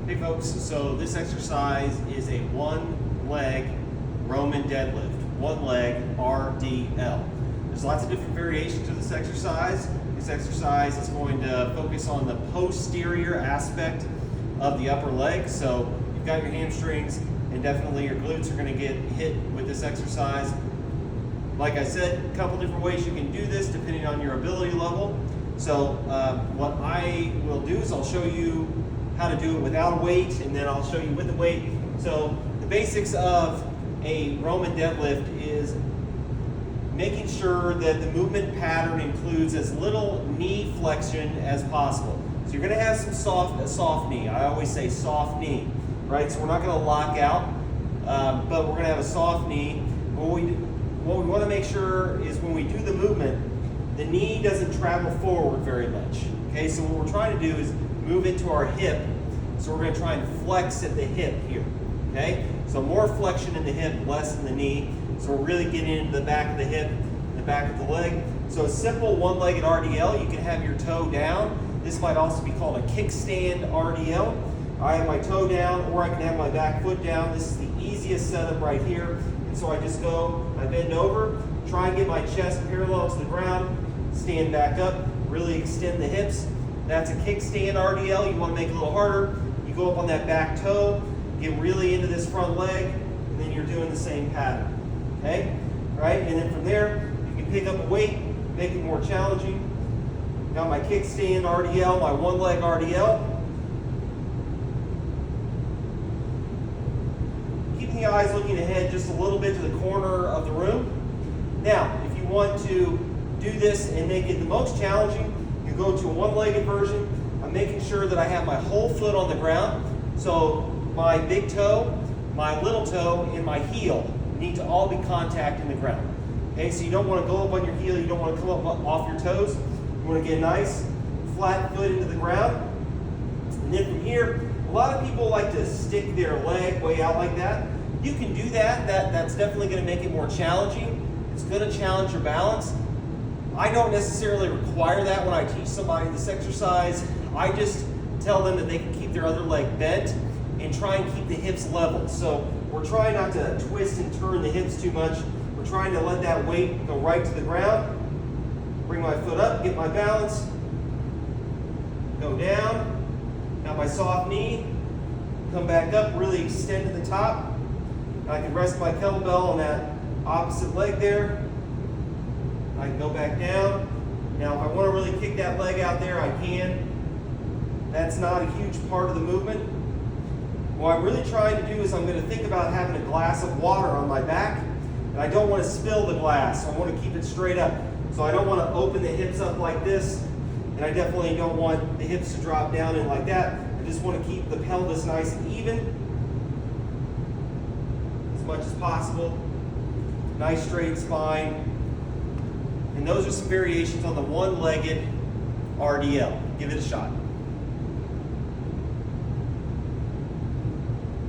Hey folks, so this exercise is a one-leg Roman deadlift, one leg RDL. There's lots of different variations to this exercise. This exercise is going to focus on the posterior aspect of the upper leg. So you've got your hamstrings and definitely your glutes are going to get hit with this exercise. Like I said, a couple different ways you can do this depending on your ability level. So what I will do is I'll show you how to do it without a weight, and then I'll show you with the weight. So the basics of a Roman deadlift is making sure that the movement pattern includes as little knee flexion as possible. So you're going to have some soft knee. I always say soft knee, right? So we're not going to lock out, but we're going to have a soft knee. What we want to make sure is when we do the movement, the knee doesn't travel forward very much. Okay, so what we're trying to do is move it to our hip. So we're going to try and flex at the hip here. Okay, so more flexion in the hip, less in the knee. So we're really getting into the back of the hip, the back of the leg. So a simple one-legged RDL, you can have your toe down. This might also be called a kickstand RDL. I have my toe down, or I can have my back foot down. This is the easiest setup right here. And so I just go, I bend over, try and get my chest parallel to the ground, stand back up, really extend the hips. That's a kickstand RDL. You want to make it a little harder. You go up on that back toe, get really into this front leg, and then you're doing the same pattern. Okay? Right? And then from there, you can pick up a weight, make it more challenging. Got my kickstand RDL, my one leg RDL. Keeping the eyes looking ahead just a little bit to the corner of the room. Now, if you want to do this and make it the most challenging, you go to a one-legged version. I'm making sure that I have my whole foot on the ground. So my big toe, my little toe, and my heel need to all be contacting the ground. Okay, so you don't want to go up on your heel, you don't want to come up off your toes. You want to get a nice flat foot into the ground. And then from here, a lot of people like to stick their leg way out like that. You can do that. That's definitely going to make it more challenging. It's going to challenge your balance. I don't necessarily require that when I teach somebody this exercise. I just tell them that they can keep their other leg bent and try and keep the hips level. So we're trying not to twist and turn the hips too much. We're trying to let that weight go right to the ground. Bring my foot up, get my balance, go down. Now my soft knee, come back up, really extend to the top. I can rest my kettlebell on that opposite leg there. I can go back down. Now, if I want to really kick that leg out there, I can. That's not a huge part of the movement. What I'm really trying to do is I'm going to think about having a glass of water on my back, and I don't want to spill the glass. I want to keep it straight up. So I don't want to open the hips up like this, and I definitely don't want the hips to drop down in like that. I just want to keep the pelvis nice and even as much as possible. Nice straight spine. And those are some variations on the one-legged RDL. Give it a shot.